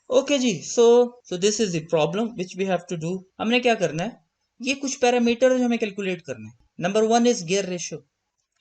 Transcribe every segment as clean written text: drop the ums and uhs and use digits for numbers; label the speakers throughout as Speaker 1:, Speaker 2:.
Speaker 1: Okay जी, so this is the problem which we have to do. हमने क्या करना है, ये कुछ पैरामीटर हमें कैलकुलेट करने हैं। Number one is gear ratio,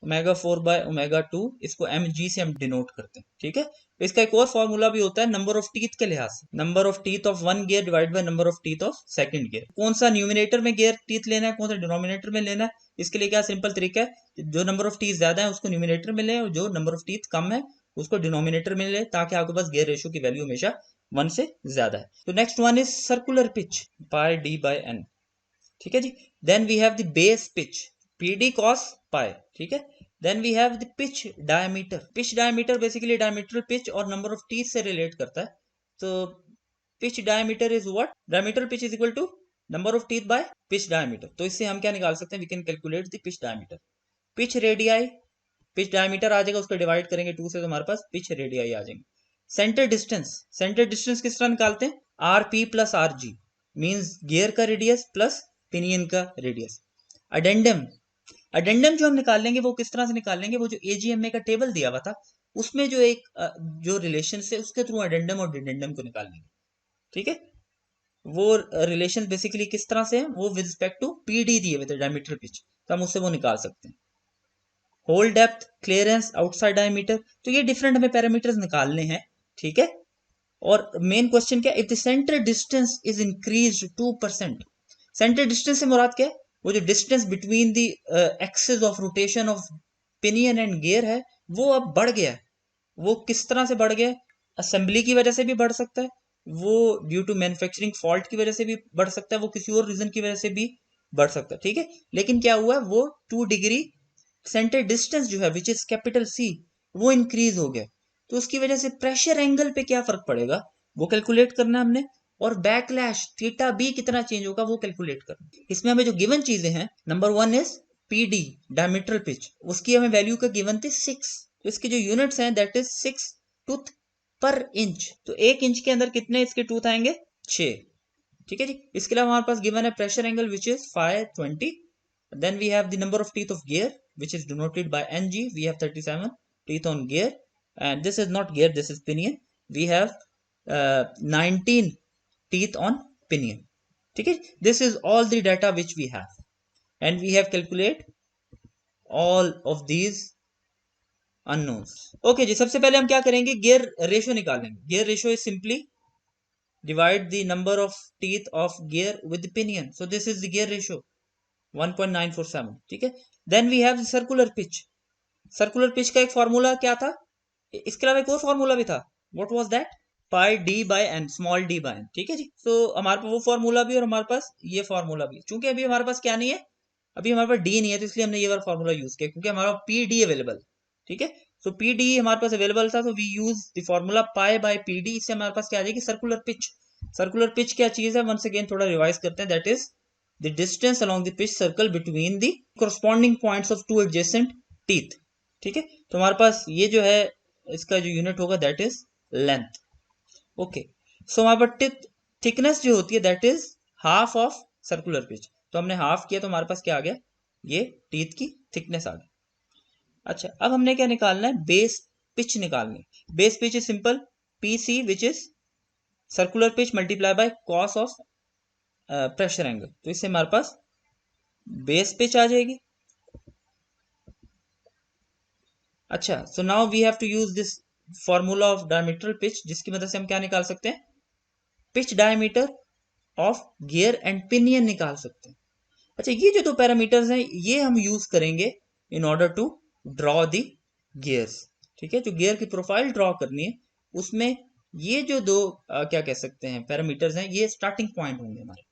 Speaker 1: omega 4 by omega 2, इसको एम जी से हम डिनोट करते हैं, ठीक है। तो इसका एक और फॉर्मूला भी होता है नंबर ऑफ टीथ के लिहाज से, number of teeth of one gear divide by number of teeth of second gear. कौन सा न्यूमिनेटर में गियर टीथ लेना है, कौन सा डिनोमिनेटर में लेना है, इसके लिए क्या सिंपल तरीका है, जो नंबर ऑफ टीथ ज्यादा है उसको न्यूमिनेटर में ले और जो नंबर ऑफ टीथ कम है उसको डिनोमिनेटर में ले, ताकि आपके पास गियर रेशियो की वैल्यू हमेशा 1 से ज्यादा है। तो next one is circular pitch, pi D by N, ठीक है जी। Then we have the base pitch, P D cos pi, ठीक है। Then we have the pitch diameter, pitch diameter basically diametral pitch और नंबर ऑफ टीथ से relate करता है। तो pitch diameter is what, diametral pitch is equal to number of teeth by pitch diameter. तो इससे हम क्या निकाल सकते हैं, we can calculate the pitch diameter. Pitch radii, pitch diameter आ जाएगा, उसको डिवाइड करेंगे 2 से तो हमारे पास पिच रेडियाई आ जाएंगे। सेंटर डिस्टेंस, सेंटर डिस्टेंस किस तरह निकालते हैं, R P plus R G, means gear का रेडियस प्लस पिनियन का रेडियस। अडेंडम, अडेंडम जो हम निकाल लेंगे वो किस तरह से निकाल लेंगे, वो जो एजीएमए का टेबल दिया हुआ था उसमें जो एक जो रिलेशन से उसके थ्रू अडेंडम और डिडेंडम को निकाल लेंगे, ठीक है। वो रिलेशन बेसिकली किस तरह से है, वो विद रिस्पेक्ट टू पीडी दिए हुए थे डायमीटर पिच, तो हम उससे वो निकाल सकते हैं। Hole depth, clearance outside diameter, तो ये डिफरेंट हमें पैरामीटर्स निकालने हैं, ठीक है। और मेन क्वेश्चन क्या, if the center distance is increase 2%, centre distance से मुराद क्या है, वो जो distance between the axis of rotation of pinion and gear है वो अब बढ़ गया है। वो किस तरह से बढ़ गया है, असेंबली की वजह से भी बढ़ सकता है, वो ड्यू टू मैन्युफैक्चरिंग फॉल्ट की वजह से भी बढ़ सकता है, वो किसी और रीजन की वजह से भी बढ़ सकता है, ठीक है। लेकिन क्या हुआ है, वो 2 डिग्री सेंटर डिस्टेंस जो है विच इज कैपिटल सी, वो इंक्रीज हो गया। तो उसकी वजह से प्रेशर एंगल पे क्या फर्क पड़ेगा वो कैलकुलेट करना है हमने। और बैकलैश थीटा बी कितना चेंज होगा वो कैलकुलेट करना। इसमें हमें जो गिवन चीजें हैं, number one is P D diametral pitch, उसकी हमें वैल्यू का गिवन थी 6। तो इसकी जो यूनिट्स हैं दैट इज 6 टूथ पर इंच। तो 1 इंच के अंदर कितने इसके टूथ आएंगे, 6, ठीक है जी। इसके अलावा हमारे पास गिवन है pressure angle which is 520। Then we have the number of teeth of gear, which is denoted by NG. We have 37 teeth on gear, and this is not gear, this is pinion. We have 19 teeth on pinion. Okay, this is all the data which we have, and we have calculate all of these unknowns. Okay जी, सबसे पहले हम क्या करेंगे, gear ratio निकालेंगे। Gear ratio is simply divide the number of teeth of gear with the pinion. So this is the gear ratio 1.947, ठीक है। Then we have circular pitch, circular pitch का एक फॉर्मूला क्या था, इसके अलावा एक और फॉर्मूला भी था, what was that, pi D by N, small D by N, ठीक है जी। तो हमारे पास वो फॉर्मूला भी और हमारे पास ये फॉर्मूला भी, चूंकि अभी हमारे पास क्या नहीं है, अभी हमारे पास डी नहीं है, तो इसलिए हमने ये वाला फॉर्मूला यूज किया, क्योंकि हमारा पी डी अवेलेबल, ठीक है। तो पी डी हमारे पास अवेलेबल था, तो we use the formula pi by P D. इससे हमारे पास क्या आ जाएगी, सर्कुलर पिच। सर्कुलर पिच क्या चीज है, वंस अगेन थोड़ा रिवाइज करते हैं, that is the distance along the pitch circle between the corresponding points of two adjacent teeth, ठीक है। तो हमारे पास ये जो है इसका जो यूनिट होगा दैट इज लेंथ। ओके, सो हमारे पास थिकनेस जो होती है that is half of circular pitch. तो हमने हाफ किया तो हमारे पास क्या आ गया, ये टीथ की थिकनेस आ गई। अच्छा, अब हमने क्या निकालना है, बेस पिच निकालनी। Base pitch is simple, P C which is circular pitch multiply by cos of pressure angle. तो इससे हमारे पास बेस पिच आ जाएगी। अच्छा, so now we have to use this formula of diametral pitch, जिसकी मदद से हम क्या निकाल सकते हैं, pitch diameter of gear and pinion निकाल सकते हैं। अच्छा, ये जो दो पैरामीटर्स हैं ये हम यूज करेंगे in order to draw the gears, ठीक है। जो गियर की प्रोफाइल ड्रॉ करनी है उसमें ये जो दो क्या कह सकते हैं पैरामीटर्स हैं, ये स्टार्टिंग पॉइंट होंगे हमारे।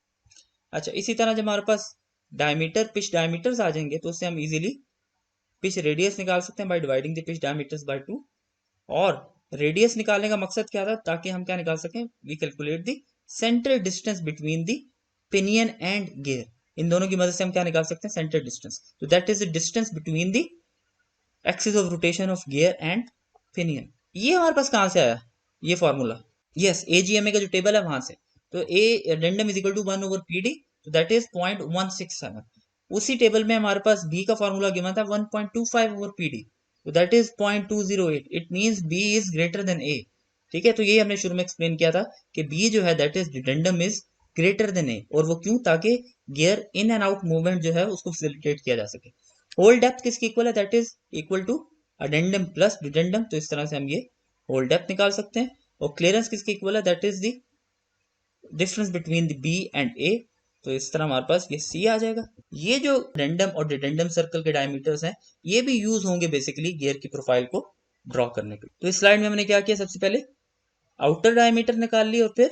Speaker 1: अच्छा, इसी तरह जब हमारे पास डायमीटर पिच डायमीटर्स आ जाएंगे तो उससे हम इजीली पिच रेडियस निकाल सकते हैं by dividing the pitch diameters by 2। और रेडियस निकालने का मकसद क्या था, ताकि हम क्या निकाल सकें, we calculate the center distance between the pinion and gear. इन दोनों की मदद से हम क्या निकाल सकते हैं, सेंटर डिस्टेंस। तो that is the distance between the axis of rotation of gear and pinion. ये हमारे पास कहां से आया, ये फॉर्मूला, यस एजीएमए का जो टेबल है वहां से। तो A addendum is equal to 1 over P D, तो दैट इज 0.167। उसी टेबल में हमारे पास बी का फॉर्मूला गिवन था 1.25 ओवर पी डी, तो that is 0.208। It means B is greater than A, ठीक है, तो ये हमने शुरू में एक्सप्लेन किया था कि बी जो है that is dedendum is greater than A, और वो क्यों, ताकि gear in and out movement जो है उसको फैसिलिटेट किया जा सके। होल डेप्थ किसकी इक्वल है, that is equal to addendum plus dedendum, तो इस तरह से हम ये होल डेप्थ निकाल सकते हैं। और क्लियरेंस किसकी इक्वल है, that is the difference between the B and A, तो इस तरह हमारे पास ये सी आ जाएगा। ये जो अडेंडम और डिडेंडम सर्कल के डायमीटर्स हैं ये भी यूज होंगे बेसिकली गियर की प्रोफाइल को ड्रॉ करने के लिए। तो इस स्लाइड में हमने क्या किया, सबसे पहले आउटर डायमीटर निकाल ली और फिर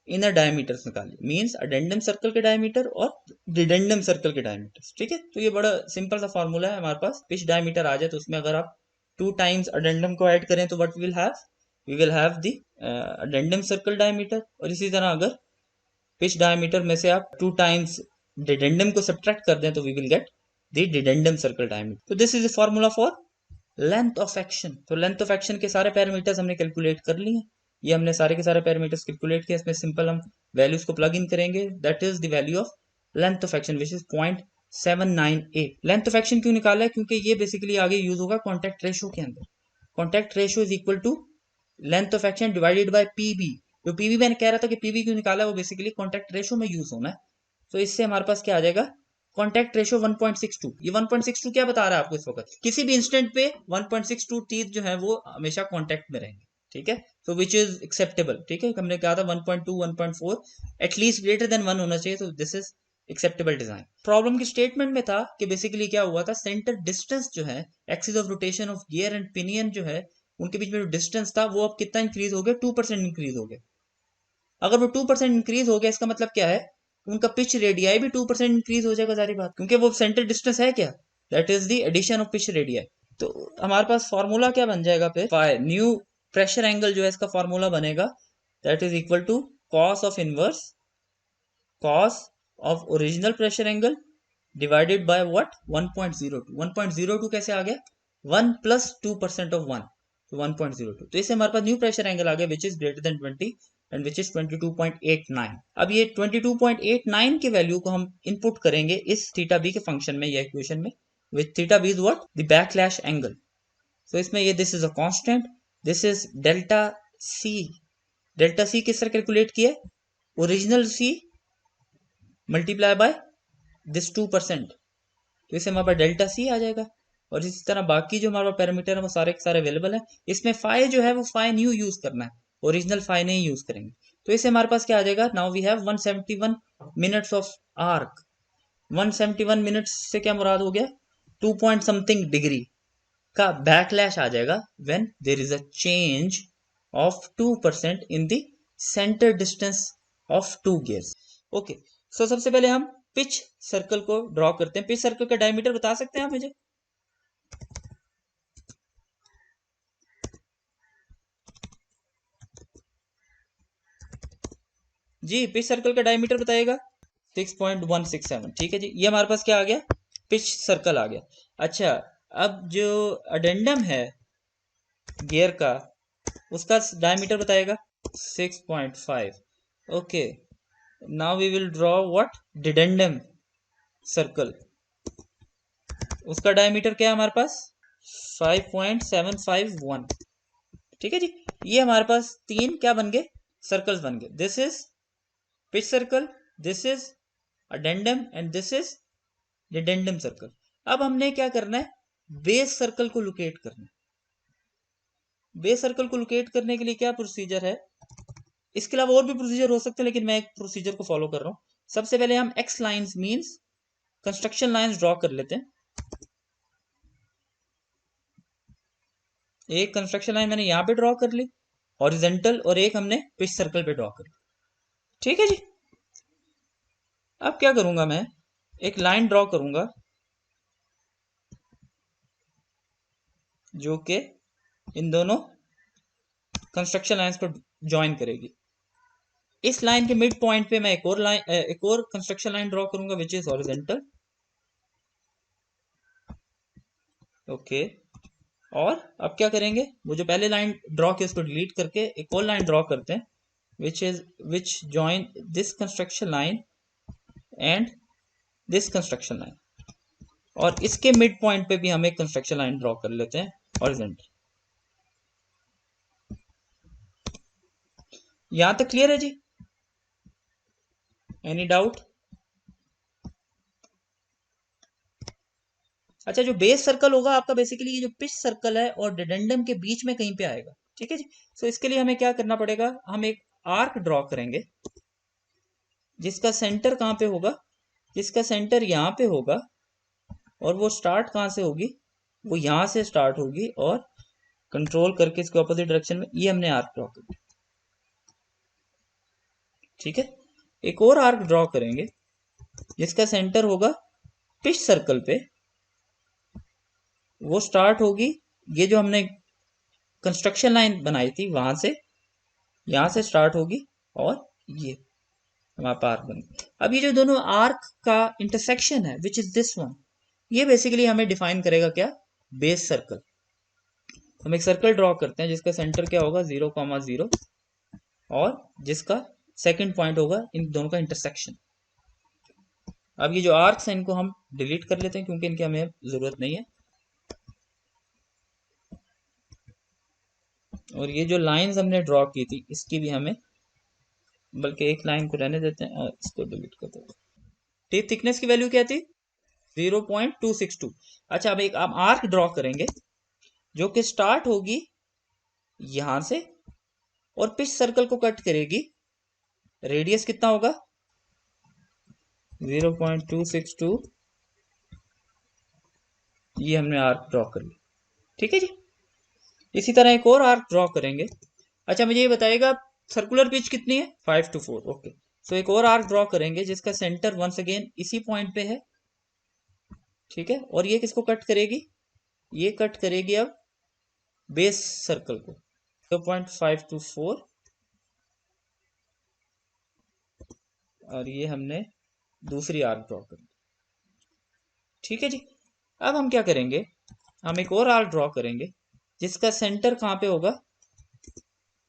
Speaker 1: इनर डायमीटर्स निकाल ली, मींस अडेंडम सर्कल के डायमीटर और डिडेंडम सर्कल के डायमीटर्स। ठीक है, तो ये बड़ा सिंपल सा फॉर्मूला है हमारे पास। पिच डायमीटर आ जाए तो उसमें अगर आप 2 टाइम्स अडेंडम को ऐड करें तो what will have, we will have the addendum circle diameter. और इसी तरह अगर पिच डायमीटर में से आप 2 टाइम्स डिडेंडम को सब्ट्रैक्ट कर दें तो we will get the dedendum circle diameter. तो this is the formula for length of action. तो लेंथ ऑफ एक्शन के सारे पैरामीटर्स हमने कैलकुलेट कर लिए हैं। ये हमने सारे के सारे पैरामीटर्स कैलकुलेट किए, इसमें सिंपल हम वैल्यूज को प्लग इन करेंगे, that is the value of length of action which is 0.798। Length of action क्यों निकाला है, क्योंकि ये बेसिकली आगे यूज होगा कॉन्टैक्ट रेशो के अंदर। Contact ratio is equal to length of action divided by PB. जो पीबी मैंने कह रहा था कि पीबी क्यों निकाला है, वो बेसिकली कॉन्टैक्ट रेशो में यूज होना है। तो इससे हमारे पास क्या आ जाएगा, कॉन्टैक्ट रेशो 1.62। ये 1.62 क्या बता रहा है आपको, इस वक्त किसी भी इंस्टेंट पे 1.62 टीथ जो है वो हमेशा कॉन्टैक्ट में रहेंगे। ठीक है, तो विच इज एक्सेप्टेबल। ठीक है, हमने कहा था 1.2 1.4 एटलीस्ट ग्रेटर देन 1 होना चाहिए, तो this is acceptable design. Problem के स्टेटमेंट में था कि बेसिकली क्या हुआ था, सेंटर डिस्टेंस जो है axis of rotation of gear and pinion जो है उनके बीच में जो डिस्टेंस था वो अब कितना इंक्रीज हो गया, 2% इंक्रीज हो गया। अगर वो 2% इंक्रीज हो गया इसका मतलब क्या है, उनका पिच रेडियाई भी 2% इंक्रीज हो जाएगा, सारी बात, क्योंकि वो सेंटर डिस्टेंस है क्या, that is the addition of pitch radii. तो हमारे पास फॉर्मूला क्या बन जाएगा फिर, न्यू प्रेशर एंगल जो है इसका फॉर्मूला बनेगा, that is equal to cos of inverse cos of original pressure angle divided by what 1.02। 1.02 कैसे आ गया, 1 प्लस 2% ऑफ 1, तो 1.02। तो इससे हमारे पास न्यू प्रेशर एंगल आ गया which is greater then 20 and which is 22.89। अब ये 22.89 की वैल्यू को हम इनपुट करेंगे इस थीटा बी के फंक्शन में या इक्वेशन में, with theta B is what, the backlash angle. तो इसमें ये this is a constant, this is delta C. Delta C किस तरह कैलकुलेट किया, original C multiply by this 2%, तो इससे हमारे पास डेल्टा सी आ जाएगा। और इसी तरह बाकी जो हमारे पैरामीटर है वो सारे के सारे अवेलेबल है। इसमें फाई जो है वो फाई न्यू यूज करना है, ओरिजिनल फाई नहीं यूज करेंगे। तो इससे हमारे पास क्या आ जाएगा, now we have 171 minutes of arc. 171 minutes से क्या मुराद हो गया, 2 पॉइंट समथिंग डिग्री का बैकलैश आ जाएगा when there is a change of 2% in the center distance of two gears. Okay, so सबसे पहले हम पिच सर्कल को ड्रॉ करते हैं। पिच सर्कल का डायमीटर बता सकते हैं आप मुझे, जी पिच सर्कल का डायमीटर बताइएगा। 6.167। ठीक है जी, ये हमारे पास क्या आ गया, पिच सर्कल आ गया। अच्छा, अब जो अडेंडम है गियर का उसका डायमीटर बताएगा 6.5। Okay, now we will draw what, dedendum circle, उसका डायमीटर क्या है हमारे पास 5.751। ठीक है जी, ये हमारे पास तीन क्या बन गए, सर्कल्स बन गए। This is pitch circle, this is addendum and this is dedendum circle. अब हमने क्या करना है, बेस सर्कल को लोकेट करना है। बेस सर्कल को लोकेट करने के लिए क्या प्रोसीजर है, इसके अलावा और भी प्रोसीजर हो सकते हैं लेकिन मैं एक प्रोसीजर को फॉलो कर रहा हूं। सबसे पहले हम x lines means construction lines draw कर लेते हैं। एक कंस्ट्रक्शन लाइन मैंने यहां पे ड्रॉ कर ली हॉरिजेंटल, और एक हमने पिच सर्कल पे ड्रॉ कर ली। ठीक है जी, अब क्या करूंगा, मैं एक लाइन ड्रॉ करूंगा जो कि इन दोनों कंस्ट्रक्शन लाइंस को ज्वाइन करेगी। इस लाइन के मिड पॉइंट पे मैं एक और कंस्ट्रक्शन लाइन ड्रॉ करूंगा विच इज हॉरिजेंटल। ओके, और अब क्या करेंगे, वो जो पहले लाइन ड्रॉ की उसको डिलीट करके एक और लाइन ड्रॉ करते हैं which join this construction line and this construction line, और इसके मिड पॉइंट पे भी हम एक कंस्ट्रक्शन लाइन ड्रॉ कर लेते हैं हॉरिजेंटल। यहां तक क्लियर है जी? Any doubt? अच्छा, जो बेस सर्कल होगा आपका बेसिकली ये जो पिच सर्कल है और डिडेंडम के बीच में कहीं पे आएगा, ठीक है जी। सो इसके लिए हमें क्या करना पड़ेगा, हम एक आर्क ड्रॉ करेंगे जिसका सेंटर कहाँ पे होगा, जिसका सेंटर यहाँ पे होगा, और वो स्टार्ट कहाँ से होगी, वो यहाँ से स्टार्ट होगी और कंट्रोल करके इसके ऑपोजिट डायरेक्शन में ये हमने आर्क ड्रॉ कर दिया, ठीक है। एक और आर्क ड्रॉ करेंगे जिसका सेंटर होगा पिच सर्कल पे, वो स्टार्ट होगी, ये जो हमने कंस्ट्रक्शन लाइन बनाई थी वहां से, यहां से स्टार्ट होगी और ये हमारा आर्क बन गया। अब ये जो दोनों आर्क का इंटरसेक्शन है विच इज दिस वन, ये बेसिकली हमें डिफाइन करेगा क्या, बेस सर्कल। हम एक सर्कल ड्रॉ करते हैं जिसका सेंटर क्या होगा 0,0 और जिसका सेकंड पॉइंट होगा इन दोनों का इंटरसेक्शन। अब ये जो आर्क्स हैं इनको हम डिलीट कर लेते हैं क्योंकि इनकी हमें जरूरत नहीं है, और ये जो लाइंस हमने ड्रॉ की थी इसकी भी हमें, बल्कि एक लाइन को रहने देते हैं और इसको डिलीट कर देते हैं। टिप थिकनेस की वैल्यू क्या थी 0.262। अच्छा, अब एक आप आर्क ड्रॉ करेंगे जो कि स्टार्ट होगी यहां से और पिच सर्कल को कट करेगी, रेडियस कितना होगा 0.262, ये हमने आर्क ड्रॉ कर लिया, ठीक है जी। इसी तरह एक और आर्क ड्रॉ करेंगे। अच्छा, मुझे ये बताइएगा सर्कुलर पिच कितनी है 5 to 4, ओके। सो एक और आर्क ड्रॉ करेंगे जिसका सेंटर वंस अगेन इसी पॉइंट पे है, ठीक है, और ये किसको कट करेगी, ये कट करेगी अब बेस सर्कल को, 0.5 to 4, और ये हमने दूसरी आर्क ड्रॉ कर दी, ठीक है जी। अब हम क्या करेंगे, हम एक और आर्क ड्रॉ करेंगे जिसका सेंटर कहाँ पे होगा,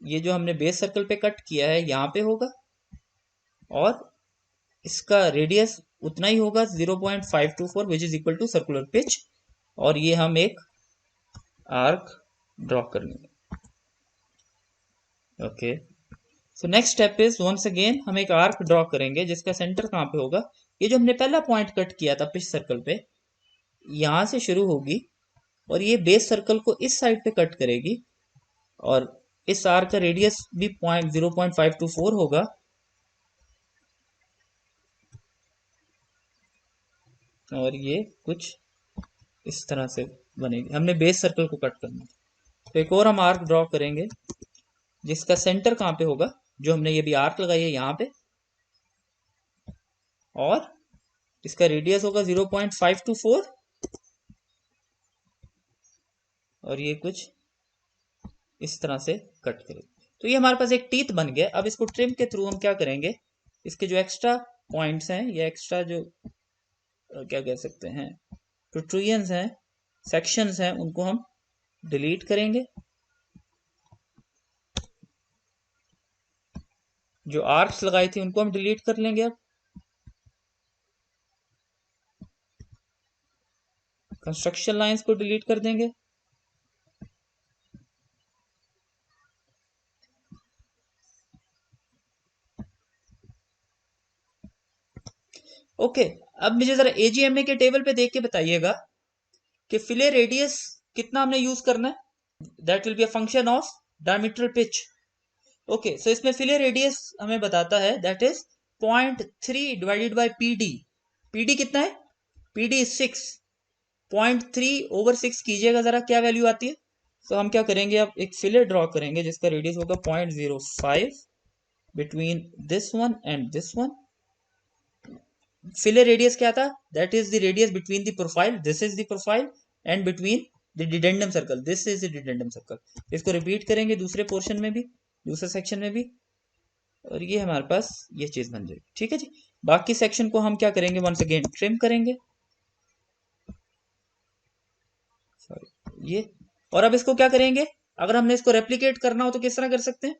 Speaker 1: ये जो हमने बेस सर्कल पे कट किया है यहाँ पे होगा, और इसका रेडियस उतना ही होगा 0.524 which is equal to circular pitch, और ये हम एक आर्क ड्रॉ कर लेंगे, okay. So next step is once again हम एक आर्क ड्रॉ करेंगे जिसका सेंटर कहाँ पे होगा, ये जो हमने पहला पॉइंट कट किया था पिच सर्कल पे, यहां से शुरू होगी और ये बेस सर्कल को इस साइड पे कट करेगी, और इस आर्क का रेडियस भी 0.524 होगा, और ये कुछ इस तरह से बनेगी, हमने बेस सर्कल को कट करना। तो एक और हम आर्क ड्रॉ करेंगे जिसका सेंटर कहाँ पे होगा, जो हमने ये भी आर्क लगाई है यहाँ पे, और इसका रेडियस होगा 0.524, और ये कुछ इस तरह से कट करेंगे। तो ये हमारे पास एक टीथ बन गया। अब इसको ट्रिम के थ्रू हम क्या करेंगे, इसके जो एक्स्ट्रा पॉइंट्स हैं या एक्स्ट्रा जो क्या कह सकते हैं प्रोट्रूजन्स हैं, सेक्शंस हैं, उनको हम डिलीट करेंगे। जो आर्क्स लगाई थी उनको हम डिलीट कर लेंगे। अब कंस्ट्रक्शन लाइंस को डिलीट कर देंगे। ओके, अब मुझे जरा एजीएमए के टेबल पे देख के बताइएगा कि फिले रेडियस कितना हमने यूज करना है, that will be a function of diameter pitch. Okay, so इसमें फिले रेडियस हमें बताता है that is 0.3 divided by PD. PD कितना है, पीडी 6, 0.3/6 कीजिएगा जरा क्या वैल्यू आती है। तो हम क्या करेंगे, अब एक फिले ड्रॉ करेंगे जिसका रेडियस होगा 0.05 between this one and this one. Fillet radius क्या था, that is the radius between the profile, this is the profile, and between the dedendum circle, this is the dedendum circle. इसको repeat करेंगे दूसरे portion में भी, दूसरे section में भी, और ये हमारे पास ये चीज बन जाएगी, ठीक है जी। बाकी सेक्शन को हम क्या करेंगे, वंस अगेन ट्रिम करेंगे, सॉरी ये। और अब इसको क्या करेंगे, अगर हमने इसको रेप्लीकेट करना हो तो किस तरह कर सकते हैं,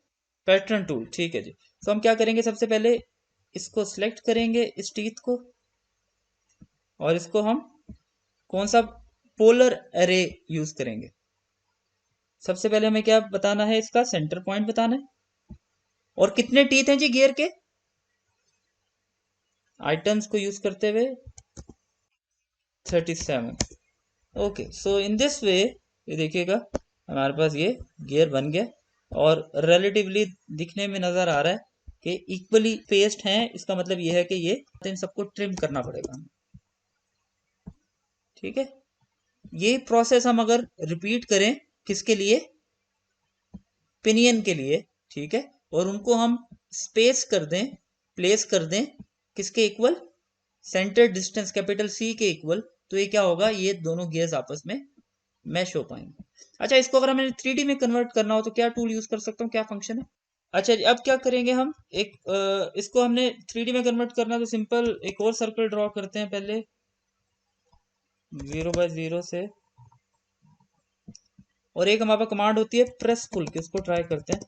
Speaker 1: पैटर्न टूल, ठीक है जी। तो हम क्या करेंगे, सबसे पहले इसको सिलेक्ट करेंगे इस टीथ को, और इसको हम कौन सा पोलर एरे यूज करेंगे। सबसे पहले हमें क्या बताना है, इसका सेंटर पॉइंट बताना है, और कितने टीथ हैं जी गियर के आइटम्स को यूज करते हुए? 37। Okay, so in this way ये देखिएगा हमारे पास ये गियर बन गया और रिलेटिवली दिखने में नजर आ रहा है कि इक्वली पेस्ट हैं। इसका मतलब ये है कि ये इन सबको ट्रिम करना पड़ेगा। ठीक है, ये प्रोसेस हम अगर रिपीट करें किसके लिए? पिनियन के लिए। ठीक है, और उनको हम स्पेस कर दें, प्लेस कर दें किसके equal? Centre distance capital C के इक्वल, तो ये क्या होगा? ये दोनों गियर्स आपस में मैश हो पाएंगे। अच्छा, इसको अगर हमें 3D में कन्वर्ट करना हो तो क्या टूल यूज कर सकता हूँ, क्या फंक्शन है? अच्छा जी, अब क्या करेंगे हम? इसको हमने 3D में कन्वर्ट करना है तो सिंपल एक और सर्कल ड्रॉ करते हैं पहले 0/0 से, और एक हमारे पास कमांड होती है प्रेस पुल की, उसको ट्राई करते हैं।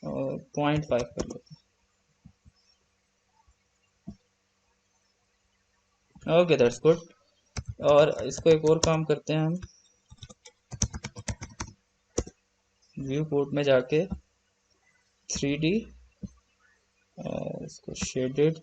Speaker 1: 0.5 कर लेते हैं। Okay, that's good. और इसको एक और काम करते हैं हम, व्यू कोड में जाके 3D, इसको शेडेड